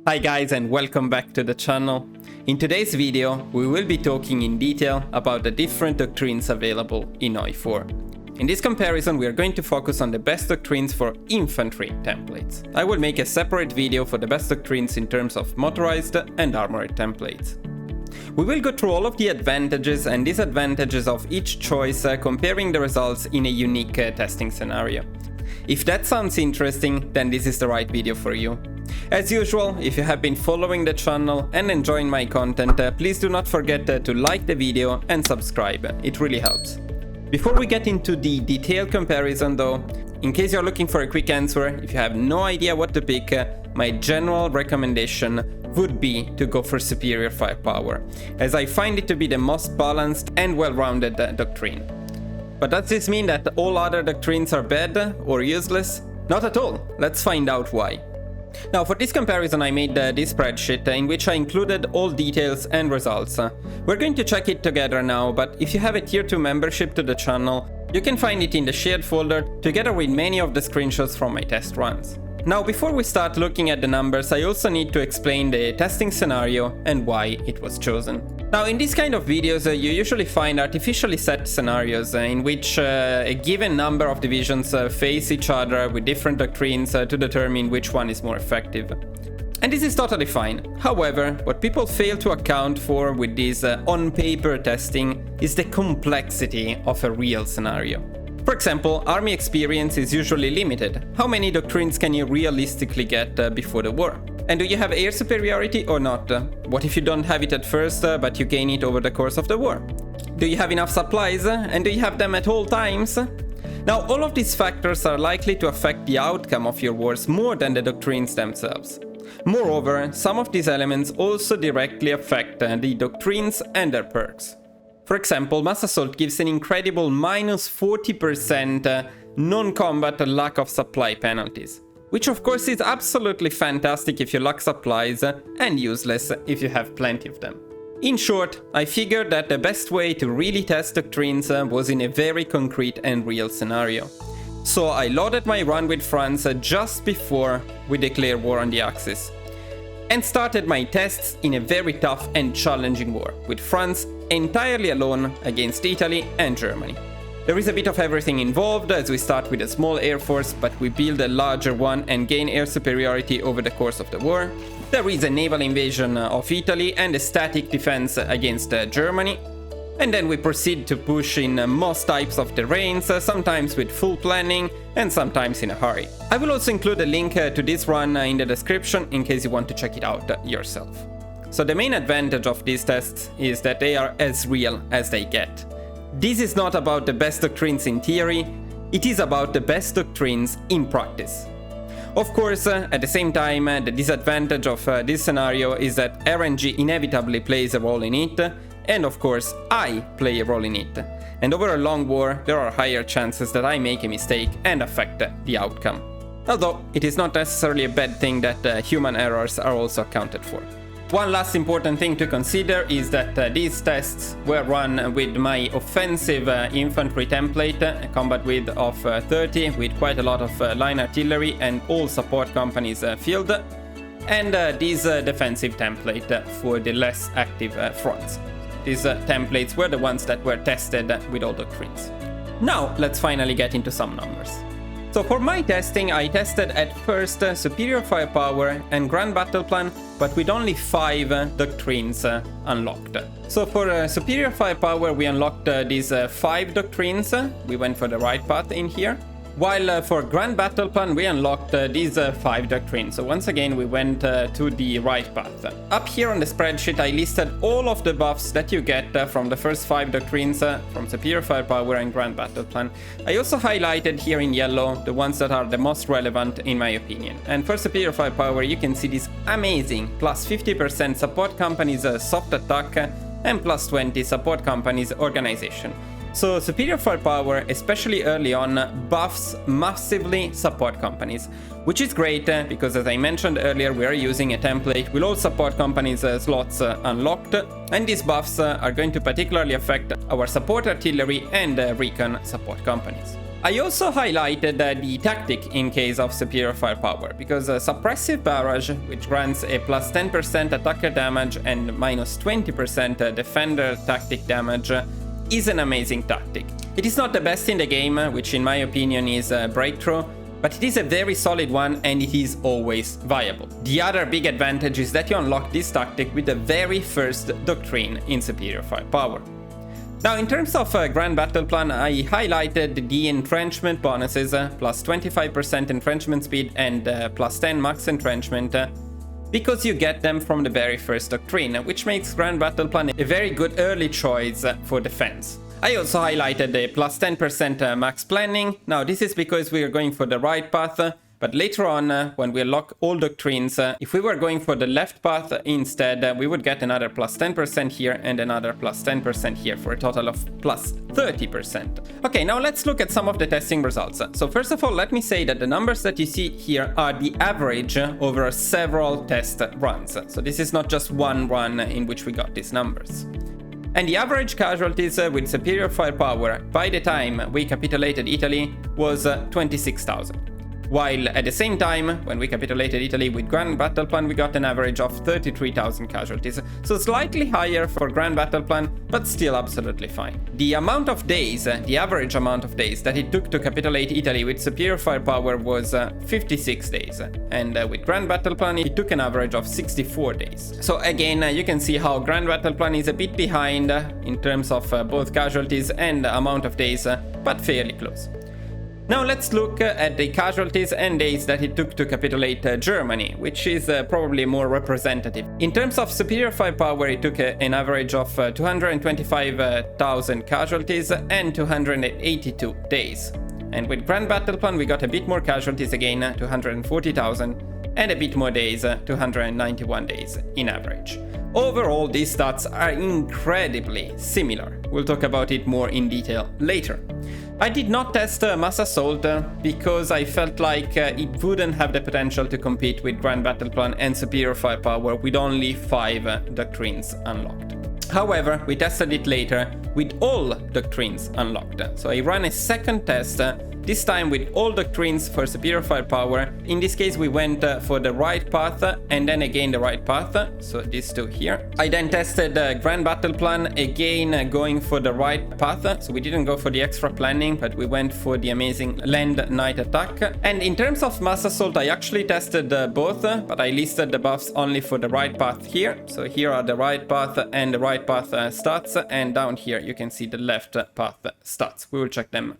Hi guys, and welcome back to the channel. In today's video, we will be talking in detail about the different doctrines available in HOI4. In this comparison, we are going to focus on the best doctrines for infantry templates. I will make a separate video for the best doctrines in terms of motorized and armored templates. We will go through all of the advantages and disadvantages of each choice, comparing the results in a unique testing scenario. If that sounds interesting, then this is the right video for you. As usual, if you have been following the channel and enjoying my content, please do not forget to like the video and subscribe, it really helps. Before we get into the detailed comparison though, in case you're looking for a quick answer, if you have no idea what to pick, my general recommendation would be to go for superior firepower, as I find it to be the most balanced and well-rounded doctrine. But does this mean that all other doctrines are bad or useless? Not at all, let's find out why. Now for this comparison I made this spreadsheet in which I included all details and results. We're going to check it together now, but if you have a tier 2 membership to the channel, you can find it in the shared folder together with many of the screenshots from my test runs. Now before we start looking at the numbers, I also need to explain the testing scenario and why it was chosen. Now in these kind of videos you usually find artificially set scenarios in which a given number of divisions face each other with different doctrines to determine which one is more effective. And this is totally fine. However, what people fail to account for with this on-paper testing is the complexity of a real scenario. For example, army experience is usually limited. How many doctrines can you realistically get before the war? And do you have air superiority or not? What if you don't have it at first, but you gain it over the course of the war? Do you have enough supplies, and do you have them at all times? Now, all of these factors are likely to affect the outcome of your wars more than the doctrines themselves. Moreover, some of these elements also directly affect the doctrines and their perks. For example, Mass Assault gives an incredible minus 40% non-combat lack of supply penalties, which of course is absolutely fantastic if you lack supplies and useless if you have plenty of them. In short, I figured that the best way to really test doctrines was in a very concrete and real scenario. So I loaded my run with France just before we declare war on the Axis, and started my tests in a very tough and challenging war, with France entirely alone against Italy and Germany. There is a bit of everything involved, as we start with a small air force, but we build a larger one and gain air superiority over the course of the war. There is a naval invasion of Italy and a static defense against Germany. And then we proceed to push in most types of terrains, sometimes with full planning and sometimes in a hurry. I will also include a link to this run in the description in case you want to check it out yourself. So the main advantage of these tests is that they are as real as they get. This is not about the best doctrines in theory, it is about the best doctrines in practice. Of course, at the same time, the disadvantage of this scenario is that RNG inevitably plays a role in it, and of course, I play a role in it. And over a long war, there are higher chances that I make a mistake and affect the outcome. Although, it is not necessarily a bad thing that human errors are also accounted for. One last important thing to consider is that these tests were run with my offensive infantry template, a combat width of 30 with quite a lot of line artillery and all support companies filled, and this defensive template for the less active fronts. These templates were the ones that were tested with all doctrines. Now let's finally get into some numbers. So for my testing, I tested at first superior firepower and Gran Battleplan, but with only 5 doctrines unlocked. So for superior firepower, we unlocked these 5 doctrines. We went for the right path in here. While for Gran Battleplan, we unlocked these 5 doctrines. So once again, we went to the right path. Up here on the spreadsheet, I listed all of the buffs that you get from the first 5 doctrines from Superior Firepower and Gran Battleplan. I also highlighted here in yellow the ones that are the most relevant in my opinion. And for Superior Firepower, you can see this amazing plus 50% support companies soft attack and plus 20 support companies organization. So Superior Firepower, especially early on, buffs massively support companies, which is great because, as I mentioned earlier, we are using a template with all support companies slots unlocked, and these buffs are going to particularly affect our support artillery and recon support companies. I also highlighted the tactic in case of superior firepower, because suppressive barrage, which grants a plus 10% attacker damage and minus 20% defender tactic damage, is an amazing tactic. It is not the best in the game, which in my opinion is breakthrough, but it is a very solid one and it is always viable. The other big advantage is that you unlock this tactic with the very first doctrine in superior firepower. Now, in terms of Gran Battleplan, I highlighted the entrenchment bonuses, plus 25% entrenchment speed and plus 10 max entrenchment, because you get them from the very first doctrine, which makes Gran Battleplan a very good early choice for defense. I also highlighted the plus 10% max planning. Now, this is because we are going for the right path, but later on, when we unlock all doctrines, if we were going for the left path instead, we would get another plus 10% here and another plus 10% here for a total of plus 30%. Okay, now let's look at some of the testing results. So first of all, let me say that the numbers that you see here are the average over several test runs. So this is not just one run in which we got these numbers. And the average casualties with superior firepower by the time we capitulated Italy was 26,000. While at the same time, when we capitulated Italy with Gran Battleplan, we got an average of 33,000 casualties. So slightly higher for Gran Battleplan, but still absolutely fine. The amount of days, the average amount of days that it took to capitulate Italy with superior firepower was 56 days. And with Gran Battleplan, it took an average of 64 days. So again, you can see how Gran Battleplan is a bit behind in terms of both casualties and amount of days, but fairly close. Now let's look at the casualties and days that it took to capitulate Germany, which is probably more representative. In terms of superior firepower, it took an average of 225,000 casualties and 282 days. And with Gran Battleplan, we got a bit more casualties again, 240,000, and a bit more days, 291 days in average. Overall, these stats are incredibly similar. We'll talk about it more in detail later. I did not test Mass Assault because I felt like it wouldn't have the potential to compete with Gran Battleplan and superior firepower with only 5 doctrines unlocked. However, we tested it later with all doctrines unlocked. So I ran a second test, this time with all doctrines for superior firepower. In this case, we went for the right path and then again the right path, so these two here. I then tested Gran Battleplan, again going for the right path, so we didn't go for the extra planning, but we went for the amazing land night attack. And in terms of Mass Assault, I actually tested both, but I listed the buffs only for the right path here. So here are the right path and the right path stats, and down here you can see the left path stats. We will check them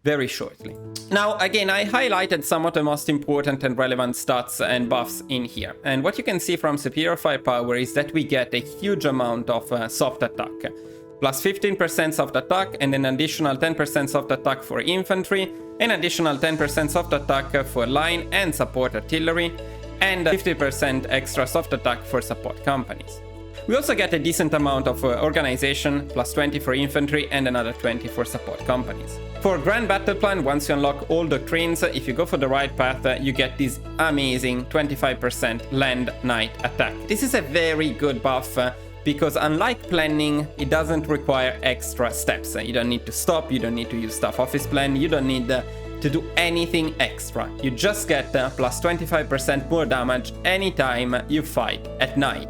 very shortly. Now, again, I highlighted some of the most important and relevant stats and buffs in here. And what you can see from superior firepower is that we get a huge amount of soft attack. Plus 15% soft attack and an additional 10% soft attack for infantry, an additional 10% soft attack for line and support artillery, and 50% extra soft attack for support companies. We also get a decent amount of organization, plus 20 for infantry and another 20 for support companies. For Gran Battleplan, once you unlock all doctrines, if you go for the right path, you get this amazing 25% land night attack. This is a very good buff because unlike planning, it doesn't require extra steps. You don't need to stop, you don't need to use staff office plan, you don't need to do anything extra. You just get plus 25% more damage anytime you fight at night,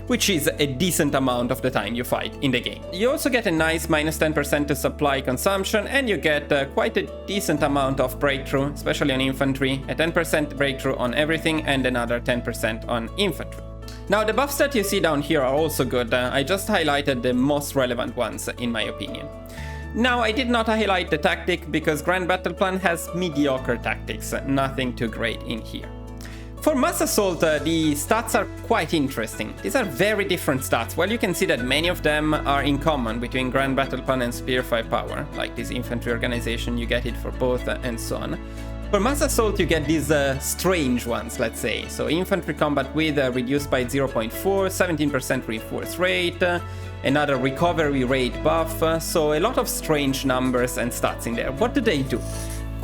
which is a decent amount of the time you fight in the game. You also get a nice minus 10% to supply consumption, and you get quite a decent amount of breakthrough, especially on infantry, a 10% breakthrough on everything and another 10% on infantry. Now, the buffs that you see down here are also good. I just highlighted the most relevant ones in my opinion. Now, I did not highlight the tactic because Gran Battleplan has mediocre tactics, nothing too great in here. For Mass Assault, the stats are quite interesting. These are very different stats. Well, you can see that many of them are in common between Gran Battleplan and superior firepower, like this infantry organization, you get it for both, and so on. For Mass Assault, you get these strange ones, let's say. So infantry combat width reduced by 0.4, 17% reinforce rate, another recovery rate buff, so a lot of strange numbers and stats in there. What do they do?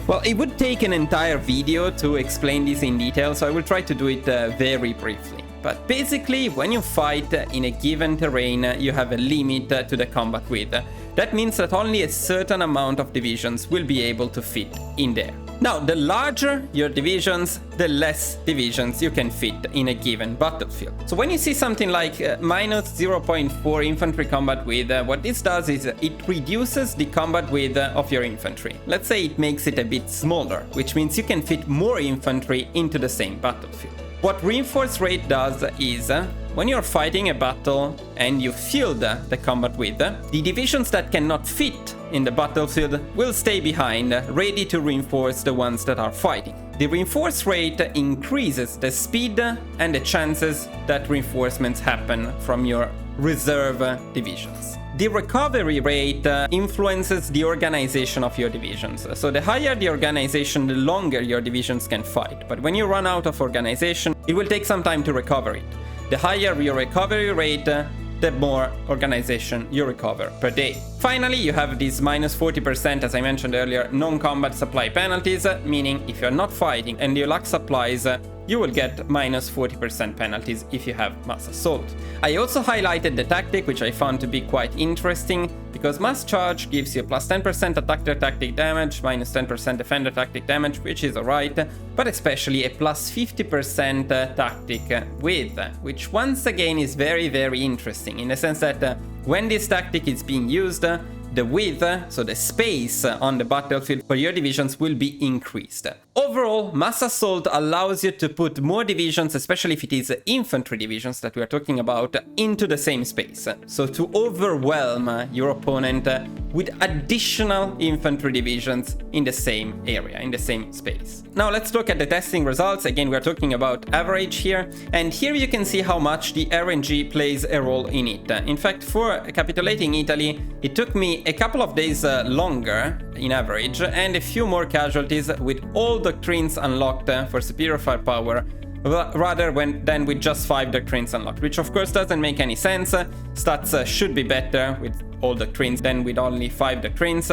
Well, it would take an entire video to explain this in detail, so I will try to do it very briefly. But basically, when you fight in a given terrain, you have a limit to the combat width. that means that only a certain amount of divisions will be able to fit in there. Now, the larger your divisions, the less divisions you can fit in a given battlefield. So when you see something like minus 0.4 infantry combat width, what this does is it reduces the combat width of your infantry. Let's say it makes it a bit smaller, which means you can fit more infantry into the same battlefield. What reinforce rate does is, when you're fighting a battle and you fill the combat width, the divisions that cannot fit in the battlefield will stay behind, ready to reinforce the ones that are fighting. The reinforce rate increases the speed and the chances that reinforcements happen from your reserve divisions. The recovery rate influences the organization of your divisions. So the higher the organization, the longer your divisions can fight. But when you run out of organization, it will take some time to recover it. The higher your recovery rate, the more organization you recover per day. Finally, you have these minus 40%, as I mentioned earlier, non-combat supply penalties, meaning if you're not fighting and you lack supplies, you will get minus 40% penalties if you have mass assault. I also highlighted the tactic, which I found to be quite interesting, because mass charge gives you plus 10% attacker tactic damage, minus 10% defender tactic damage, which is alright, but especially a plus 50% tactic width, which once again is very, very interesting, in the sense that when this tactic is being used, the width, so the space on the battlefield for your divisions, will be increased. Overall, mass assault allows you to put more divisions, especially if it is infantry divisions that we are talking about, into the same space. So to overwhelm your opponent with additional infantry divisions in the same area, in the same space. Now let's look at the testing results. Again, we are talking about average here, and here you can see how much the RNG plays a role in it. In fact, for capitulating Italy, it took me a couple of days longer in average, and a few more casualties with all doctrines unlocked for superior firepower, rather than with just 5 doctrines unlocked, which of course doesn't make any sense. Stats should be better with all doctrines than with only 5 doctrines.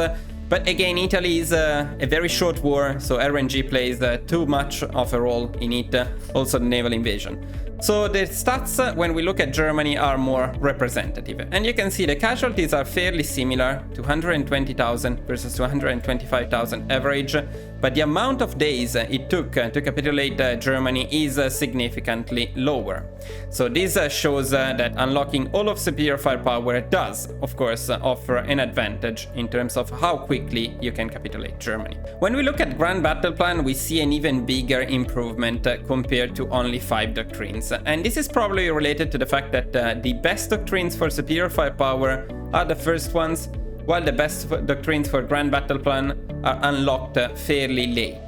But again, Italy is a very short war, so RNG plays too much of a role in it, also the naval invasion. So the stats, when we look at Germany, are more representative. And you can see the casualties are fairly similar, 220,000 versus 225,000 average. But the amount of days it took to capitulate Germany is significantly lower. So this shows that unlocking all of superior firepower does, of course, offer an advantage in terms of how quickly you can capitulate Germany. When we look at Gran Battleplan, we see an even bigger improvement compared to only 5 doctrines. And this is probably related to the fact that the best doctrines for superior firepower are the first ones, while the best doctrines for Gran Battleplan are unlocked fairly late.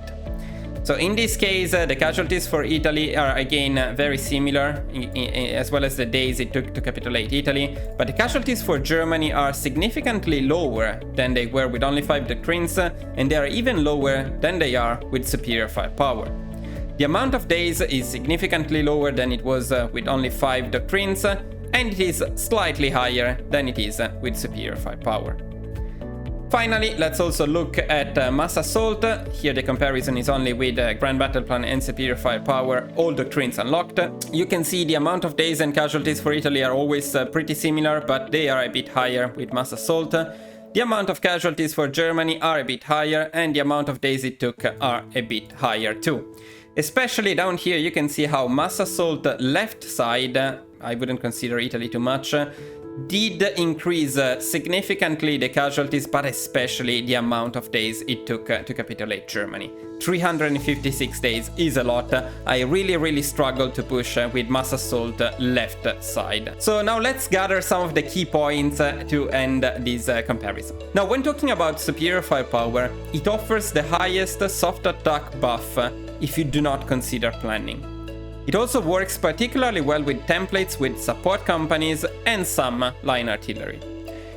So in this case, the casualties for Italy are again very similar, as well as the days it took to capitulate Italy, but the casualties for Germany are significantly lower than they were with only 5 doctrines, and they are even lower than they are with superior firepower. The amount of days is significantly lower than it was with only 5 doctrines, and it is slightly higher than it is with superior firepower. Finally, let's also look at mass assault. Here the comparison is only with Gran Battleplan and superior firepower, all doctrines unlocked. You can see the amount of days and casualties for Italy are always pretty similar, but they are a bit higher with mass assault. The amount of casualties for Germany are a bit higher, and the amount of days it took are a bit higher too. Especially down here you can see how mass assault left side, I wouldn't consider Italy too much, did increase significantly the casualties, but especially the amount of days it took to capitulate Germany. 356 days is a lot. I really struggled to push with mass assault left side. So now let's gather some of the key points to end this comparison. Now, when talking about superior firepower, it offers the highest soft attack buff if you do not consider planning. It also works particularly well with templates with support companies and some line artillery.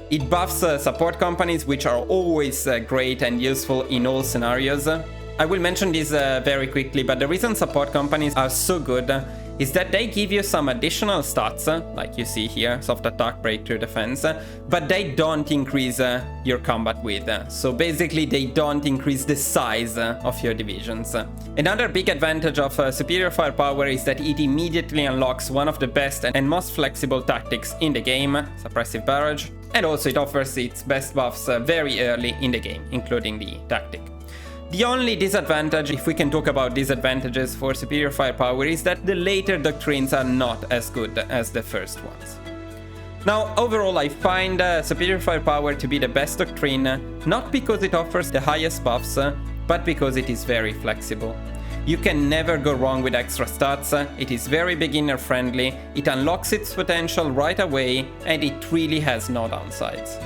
It buffs support companies, which are always great and useful in all scenarios. I will mention this very quickly, but the reason support companies are so good is that they give you some additional stats, like you see here, soft attack, breakthrough defense, but they don't increase your combat width. So basically they don't increase the size of your divisions. Another big advantage of superior firepower is that it immediately unlocks one of the best and most flexible tactics in the game, suppressive barrage. and also it offers its best buffs very early in the game, including the tactic. The only disadvantage, if we can talk about disadvantages for superior firepower, is that the later doctrines are not as good as the first ones. Now, overall, I find superior firepower to be the best doctrine, not because it offers the highest buffs, but because it is very flexible. You can never go wrong with extra stats, it is very beginner friendly, it unlocks its potential right away, and it really has no downsides.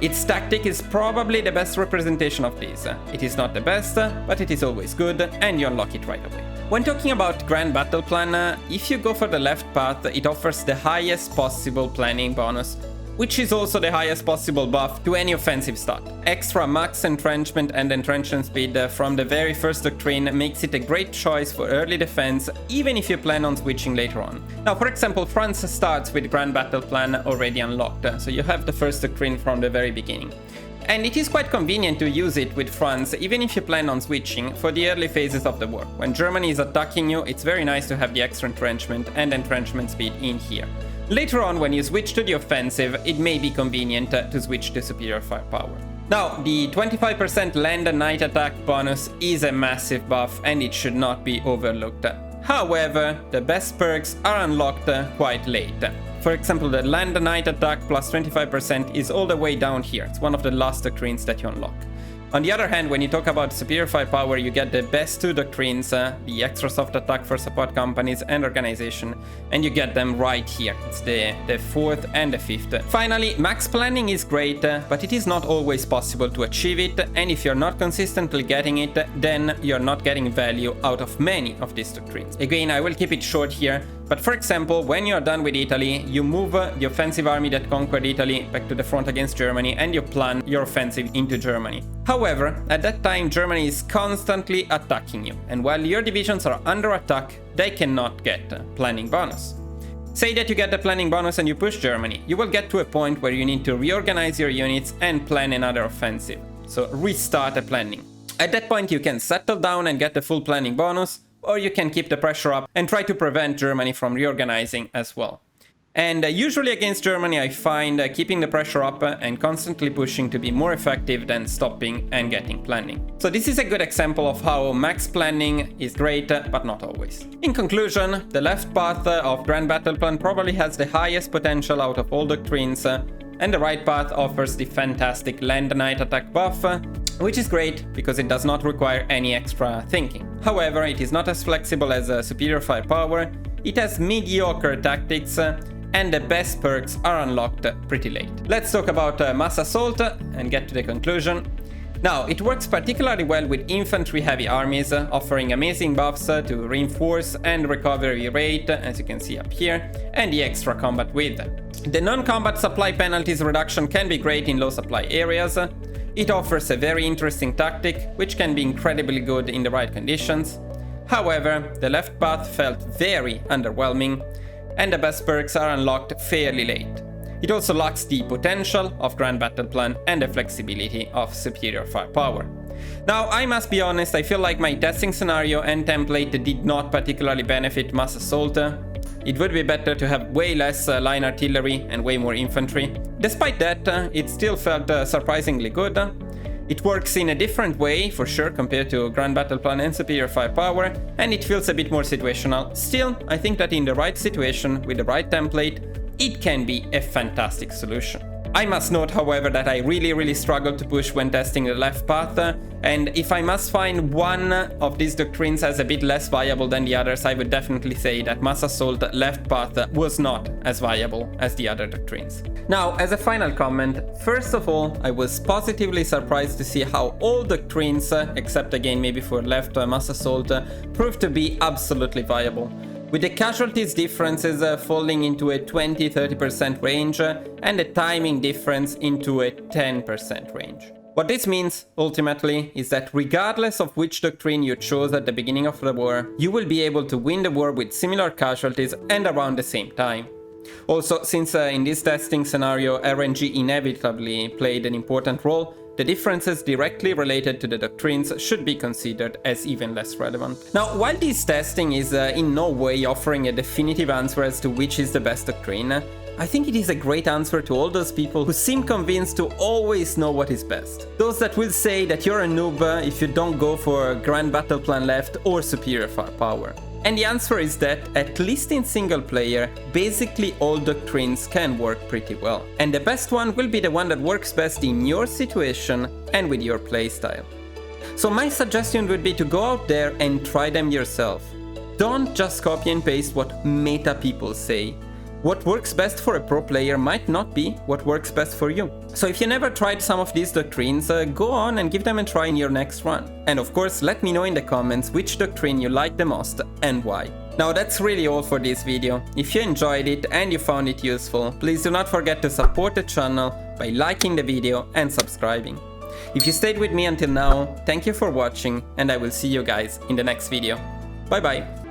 Its tactic is probably the best representation of this. It is not the best, but it is always good, and you unlock it right away. When talking about Gran Battleplan, if you go for the left path, it offers the highest possible planning bonus, which is also the highest possible buff to any offensive stat. Extra max entrenchment and entrenchment speed from the very first doctrine makes it a great choice for early defense, even if you plan on switching later on. Now, for example, France starts with Gran Battleplan already unlocked, so you have the first doctrine from the very beginning. And it is quite convenient to use it with France, even if you plan on switching, for the early phases of the war. When Germany is attacking you, it's very nice to have the extra entrenchment and entrenchment speed in here. Later on, when you switch to the offensive, it may be convenient to switch to superior firepower. Now, the 25% land and night attack bonus is a massive buff and it should not be overlooked. However, the best perks are unlocked quite late. For example, the land and night attack plus 25% is all the way down here. It's one of the last doctrines that you unlock. On the other hand, when you talk about superior firepower, you get the best two doctrines, the extra soft attack for support companies and organization, and you get them right here. It's the fourth and the fifth. Finally, max planning is great, but it is not always possible to achieve it, and if you're not consistently getting it, then you're not getting value out of many of these doctrines. Again, I will keep it short here, but for example, when you're done with Italy, you move the offensive army that conquered Italy back to the front against Germany, and you plan your offensive into Germany. However, at that time, Germany is constantly attacking you, and while your divisions are under attack, they cannot get planning bonus. Say that you get the planning bonus and you push Germany, you will get to a point where you need to reorganize your units and plan another offensive, so restart the planning. At that point, you can settle down and get the full planning bonus, or you can keep the pressure up and try to prevent Germany from reorganizing as well. And usually against Germany, I find keeping the pressure up and constantly pushing to be more effective than stopping and getting planning. So this is a good example of how max planning is great, but not always. In conclusion, the left path of Gran Battleplan probably has the highest potential out of all doctrines, and the right path offers the fantastic land night attack buff, which is great because it does not require any extra thinking. However, it is not as flexible as superior firepower, it has mediocre tactics, and the best perks are unlocked pretty late. Let's talk about mass assault and get to the conclusion. Now, it works particularly well with infantry heavy armies, offering amazing buffs to reinforce and recovery rate, as you can see up here, and the extra combat width. The non-combat supply penalties reduction can be great in low supply areas. It offers a very interesting tactic, which can be incredibly good in the right conditions. However, the left path felt very underwhelming, and the best perks are unlocked fairly late. It also lacks the potential of Gran Battleplan and the flexibility of superior firepower. Now, I must be honest, I feel like my testing scenario and template did not particularly benefit mass assault. It would be better to have way less line artillery and way more infantry. Despite that, it still felt surprisingly good. It works in a different way, for sure, compared to Gran Battleplan and superior firepower, and it feels a bit more situational. Still, I think that in the right situation, with the right template, it can be a fantastic solution. I must note, however, that I really struggled to push when testing the left path, and if I must find one of these doctrines as a bit less viable than the others, I would definitely say that mass assault left path was not as viable as the other doctrines. Now, as a final comment, first of all, I was positively surprised to see how all doctrines, except again maybe for left mass assault, proved to be absolutely viable, with the casualties differences falling into a 20-30% range and the timing difference into a 10% range. What this means, ultimately, is that regardless of which doctrine you chose at the beginning of the war, you will be able to win the war with similar casualties and around the same time. Also, since in this testing scenario RNG inevitably played an important role, the differences directly related to the doctrines should be considered as even less relevant. Now, while this testing is in no way offering a definitive answer as to which is the best doctrine, I think it is a great answer to all those people who seem convinced to always know what is best. Those that will say that you're a noob if you don't go for Gran Battleplan left or superior firepower. And the answer is that, at least in single player, basically all doctrines can work pretty well. And the best one will be the one that works best in your situation and with your playstyle. So my suggestion would be to go out there and try them yourself. Don't just copy and paste what meta people say. What works best for a pro player might not be what works best for you. So if you never tried some of these doctrines, go on and give them a try in your next run. And of course, let me know in the comments which doctrine you like the most and why. Now that's really all for this video. If you enjoyed it and you found it useful, please do not forget to support the channel by liking the video and subscribing. If you stayed with me until now, thank you for watching, and I will see you guys in the next video. Bye bye!